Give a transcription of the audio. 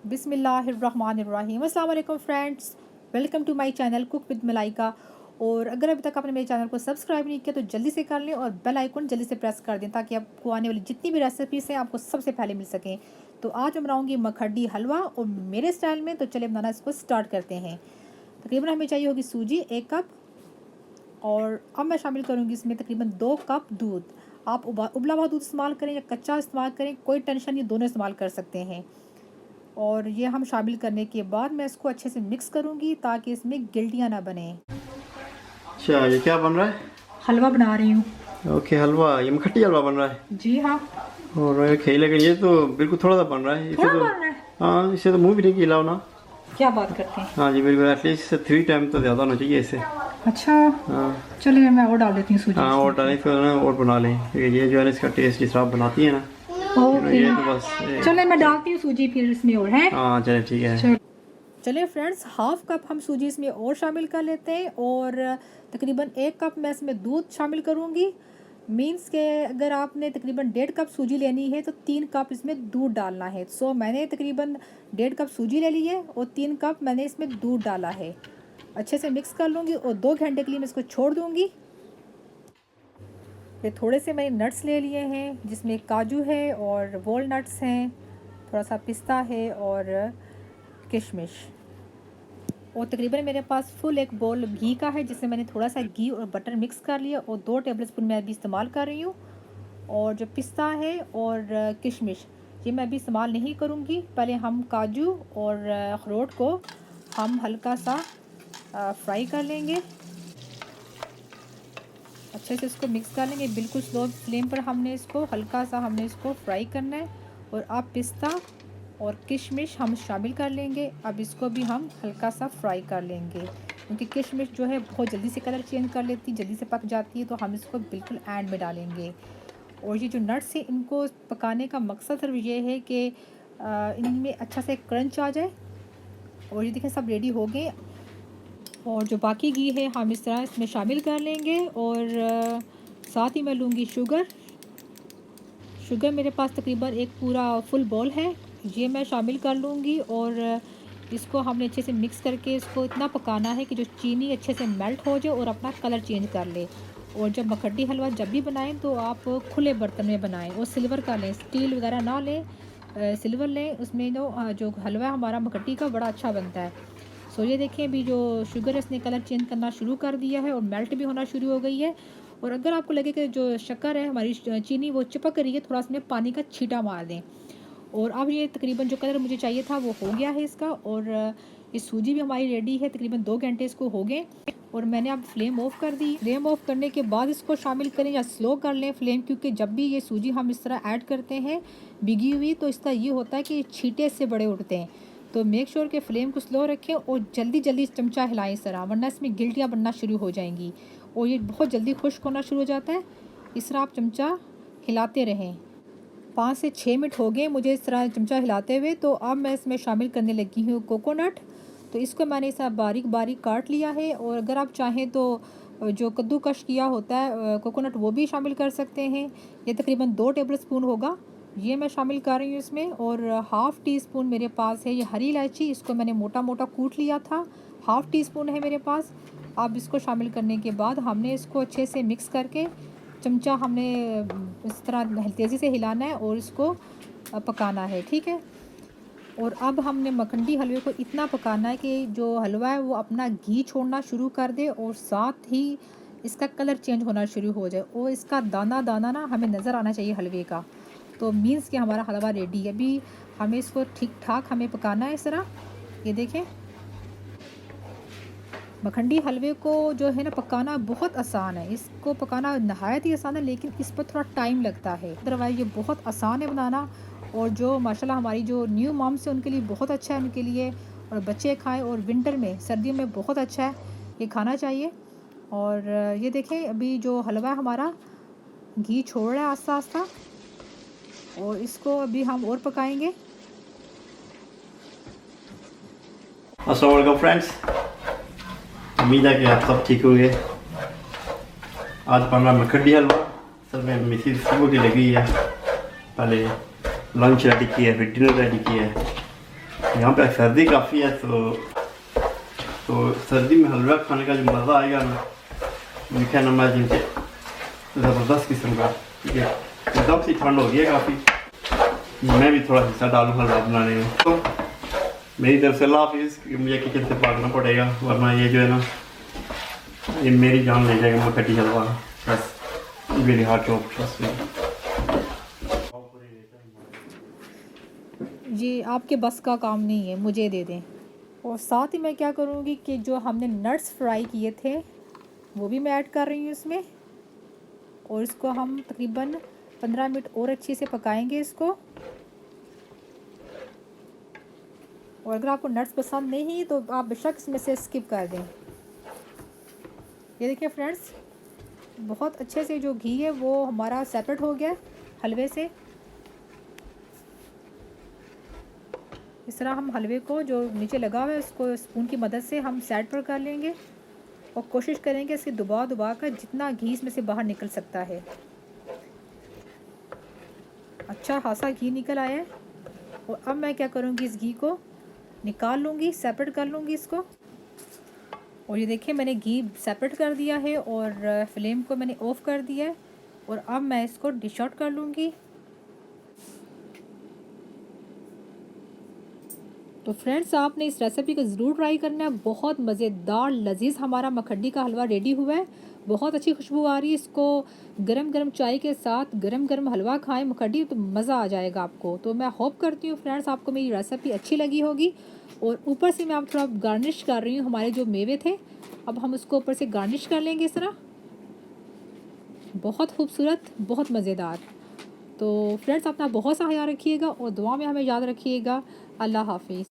बिस्मिल्लाहिर्रहमानिर्रहीम। अस्सलाम वालेकुम friends, welcome to my channel cook with Malaika. और अगर अभी तक आपने मेरे चैनल को सब्सक्राइब नहीं किया तो जल्दी से कर लें और बेल आइकन जल्दी से प्रेस कर दें ताकि आपको आने वाली जितनी भी रेसिपीज़ हैं आपको सबसे पहले मिल सकें। तो आज मैं बनाऊँगी मखड्डी हलवा और मेरे स्टाइल में। तो चलिए बनाना इसको स्टार्ट करते हैं। तकरीबन हमें चाहिए होगी सूजी 1 कप, और अब मैं शामिल करूँगी इसमें तकरीबन 2 कप दूध। आप उबला हुआ दूध इस्तेमाल करें या कच्चा इस्तेमाल करें, कोई टेंशन नहीं, दोनों इस्तेमाल कर सकते हैं। और ये हम शामिल करने के बाद मैं इसको अच्छे से मिक्स करूँगी ताकि इसमें गिल्टियाँ ना बने। अच्छा, ये क्या बन रहा है? हलवा बना रही हूँ। ओके, हलवा। ये मखट्टी हलवा बन रहा है? जी हाँ। और खेल, लेकिन ये तो बिल्कुल थोड़ा सा बन रहा है। इसे थोड़ा तो बन रहा है? हाँ, इसे तो मुंह भी नहीं खिलाओ ना। क्या बात करते हैं? हाँ जी बिल्कुल, एटलीस्ट 3 टाइम तो ज़्यादा होना चाहिए इसे। अच्छा, हाँ चलिए मैं और डाल देती हूँ सूजी। हाँ, और डालें फिर ना, और बना लें। ये जो है ना, इसका टेस्ट जिस तरह आप बनाती है ना, ओके, ये तो बस चलिए मैं डालती हूँ सूजी फिर इसमें और है। हाँ चले, ठीक है। चलिए फ्रेंड्स, हाफ कप हम सूजी इसमें और शामिल कर लेते हैं और तकरीबन 1 कप मैं इसमें दूध शामिल करूँगी। मीन्स के अगर आपने तकरीबन 1.5 कप सूजी लेनी है तो 3 कप इसमें दूध डालना है। सो मैंने तकरीबन 1.5 कप सूजी ले ली है और 3 कप मैंने इसमें दूध डाला है। अच्छे से मिक्स कर लूँगी और 2 घंटे के लिए मैं इसको छोड़ दूँगी। ये थोड़े से मैंने नट्स ले लिए हैं जिसमें काजू है और वॉलनट्स हैं, थोड़ा सा पिस्ता है और किशमिश। और तकरीबन मेरे पास फुल 1 बोल घी का है जिसमें मैंने थोड़ा सा घी और बटर मिक्स कर लिया और 2 टेबलस्पून मैं अभी इस्तेमाल कर रही हूँ। और जो पिस्ता है और किशमिश ये मैं अभी इस्तेमाल नहीं करूँगी। पहले हम काजू और अखरोट को हम हल्का सा फ्राई कर लेंगे। अच्छे से इसको मिक्स कर लेंगे, बिल्कुल स्लो फ्लेम पर हमने इसको हल्का सा फ्राई करना है। और अब पिस्ता और किशमिश हम शामिल कर लेंगे। अब इसको भी हम हल्का सा फ्राई कर लेंगे क्योंकि किशमिश जो है बहुत जल्दी से कलर चेंज कर लेती है, जल्दी से पक जाती है, तो हम इसको बिल्कुल एंड में डालेंगे। और ये जो नट्स हैं इनको पकाने का मकसद सिर्फ ये है कि इनमें अच्छा से क्रंच आ जाए। और ये देखें सब रेडी हो गए। और जो बाकी घी है हम इस तरह इसमें शामिल कर लेंगे। और साथ ही मैं लूँगी शुगर मेरे पास तकरीबन 1 पूरा फुल बॉल है, ये मैं शामिल कर लूँगी। और इसको हमने अच्छे से मिक्स करके इसको इतना पकाना है कि जो चीनी अच्छे से मेल्ट हो जाए और अपना कलर चेंज कर ले। और जब मखड्डी हलवा जब भी बनाएं तो आप खुले बर्तन में बनाएं और सिल्वर का लें, स्टील वगैरह ना लें, सिल्वर लें। उसमें जो हलवा हमारा मखड्डी का बड़ा अच्छा बनता है। सो ये देखें, अभी जो शुगर है इसने कलर चेंज करना शुरू कर दिया है और मेल्ट भी होना शुरू हो गई है। और अगर आपको लगे कि जो शक्कर है हमारी चीनी वो चिपक रही है, थोड़ा इसमें पानी का छींटा मार दें। और अब ये तकरीबन जो कलर मुझे चाहिए था वो हो गया है इसका। और ये सूजी भी हमारी रेडी है, तकरीबन 2 घंटे इसको हो गए। और मैंने अब फ्लेम ऑफ़ कर दी। फ्लेम ऑफ़ करने के बाद इसको शामिल करें या स्लो कर लें फ्लेम, क्योंकि जब भी ये सूजी हम इस तरह ऐड करते हैं भिगी हुई तो इसका ये होता है कि छींटे से बड़े उठते हैं। तो मेक श्योर कि फ्लेम को स्लो रखें और जल्दी जल्दी चमचा हिलाएं इस तरह, वरना इसमें गिल्टियाँ बनना शुरू हो जाएंगी और ये बहुत जल्दी खुश्क होना शुरू हो जाता है। इस तरह आप चमचा हिलाते रहें। 5 से 6 मिनट हो गए मुझे इस तरह चमचा हिलाते हुए। तो अब मैं इसमें शामिल करने लगी हूँ कोकोनट। तो इसको मैंने इस तरह बारीक बारीक काट लिया है। और अगर आप चाहें तो जो कद्दूकश किया होता है कोकोनट वो भी शामिल कर सकते हैं। ये तकरीबन 2 टेबलस्पून होगा, ये मैं शामिल कर रही हूँ इसमें। और हाफ़ टी स्पून मेरे पास है ये हरी इलायची, इसको मैंने मोटा मोटा कूट लिया था, हाफ़ टी स्पून है मेरे पास। अब इसको शामिल करने के बाद हमने इसको अच्छे से मिक्स करके चमचा हमने इस तरह तेज़ी से हिलाना है और इसको पकाना है, ठीक है। और अब हमने मखनी हलवे को इतना पकाना है कि जो हलवा है वो अपना घी छोड़ना शुरू कर दे और साथ ही इसका कलर चेंज होना शुरू हो जाए और इसका दाना दाना ना हमें नज़र आना चाहिए हलवे का। तो मीन्स कि हमारा हलवा रेडी है। अभी हमें इसको ठीक ठाक हमें पकाना है इस तरह। ये देखें, मखनी हलवे को जो है ना पकाना बहुत आसान है। इसको पकाना नहायत ही आसान है, लेकिन इस पर थोड़ा टाइम लगता है। अदरवाइज़ ये बहुत आसान है बनाना। और जो माशाल्लाह हमारी जो न्यू मॉम्स है उनके लिए बहुत अच्छा है, उनके लिए। और बच्चे खाएं और विंटर में, सर्दियों में बहुत अच्छा है, ये खाना चाहिए। और ये देखें, अभी जो हलवा हमारा घी छोड़ रहा है आस्ता आस्ता, और इसको अभी हम और पकाएंगे। अस्सलाम वालेकुम फ्रेंड्स, उम्मीद है कि आप सब ठीक होंगे। आज बन रहा मखड्डी हलवा। सर में मिसिस सुबह की लगी है, पहले लंच रेडी किया है, फिर डिनर रेडी किया है। यहाँ पे सर्दी काफ़ी है, तो सर्दी में हलवा खाने का जो मज़ा आएगा ना, मीठा नमक जिनके ज़बरदस्त किस्म का। ठीक है, एकदम सी ठंड हो गई है काफ़ी। मैं भी थोड़ा हिस्सा डालूँ हलवा बनाने में। तो मेरी तरफ से अल्लाह हाफिज़, मुझे किचन से भागना पड़ेगा, वरना ये जो है ना, ये मेरी जान ले जाएगा मकड़ी हलवा। बस very hard job, trust me. ये आपके बस का काम नहीं है, मुझे दे दें। और साथ ही मैं क्या करूँगी कि जो हमने नट्स फ्राई किए थे वो भी मैं ऐड कर रही हूँ इसमें, और इसको हम तकरीबन 15 मिनट और अच्छे से पकाएंगे इसको। और अगर आपको नट्स पसंद नहीं तो आप बेशक इसमें से स्किप कर दें। ये देखिए फ्रेंड्स, बहुत अच्छे से जो घी है वो हमारा सेपरेट हो गया हलवे से। इस तरह हम हलवे को जो नीचे लगा हुआ है उसको स्पून की मदद से हम साइड पर कर लेंगे और कोशिश करेंगे इसके दबा कर जितना घी इसमें से बाहर निकल सकता है। अच्छा खासा घी निकल आया है। और अब मैं क्या करूँगी, इस घी को निकाल लूँगी, सेपरेट कर लूँगी इसको। और ये देखिए मैंने घी सेपरेट कर दिया है और फ्लेम को मैंने ऑफ़ कर दिया है। और अब मैं इसको डिश आउट कर लूँगी। तो फ्रेंड्स, आपने इस रेसिपी को ज़रूर ट्राई करना है। बहुत मज़ेदार लजीज हमारा मखड्डी का हलवा रेडी हुआ है। बहुत अच्छी खुशबू आ रही है। इसको गरम गरम चाय के साथ गरम गरम हलवा खाएं मखड्डी, तो मज़ा आ जाएगा आपको। तो मैं होप करती हूँ फ्रेंड्स आपको मेरी रेसिपी अच्छी लगी होगी। और ऊपर से मैं आप थोड़ा गार्निश कर रही हूँ, हमारे जो मेवे थे अब हम उसको ऊपर से गार्निश कर लेंगे इस तरह। बहुत खूबसूरत, बहुत मज़ेदार। तो फ्रेंड्स अपना बहुत सा ख्याल रखिएगा और दुआ में हमें याद रखिएगा। अल्लाह हाफिज़।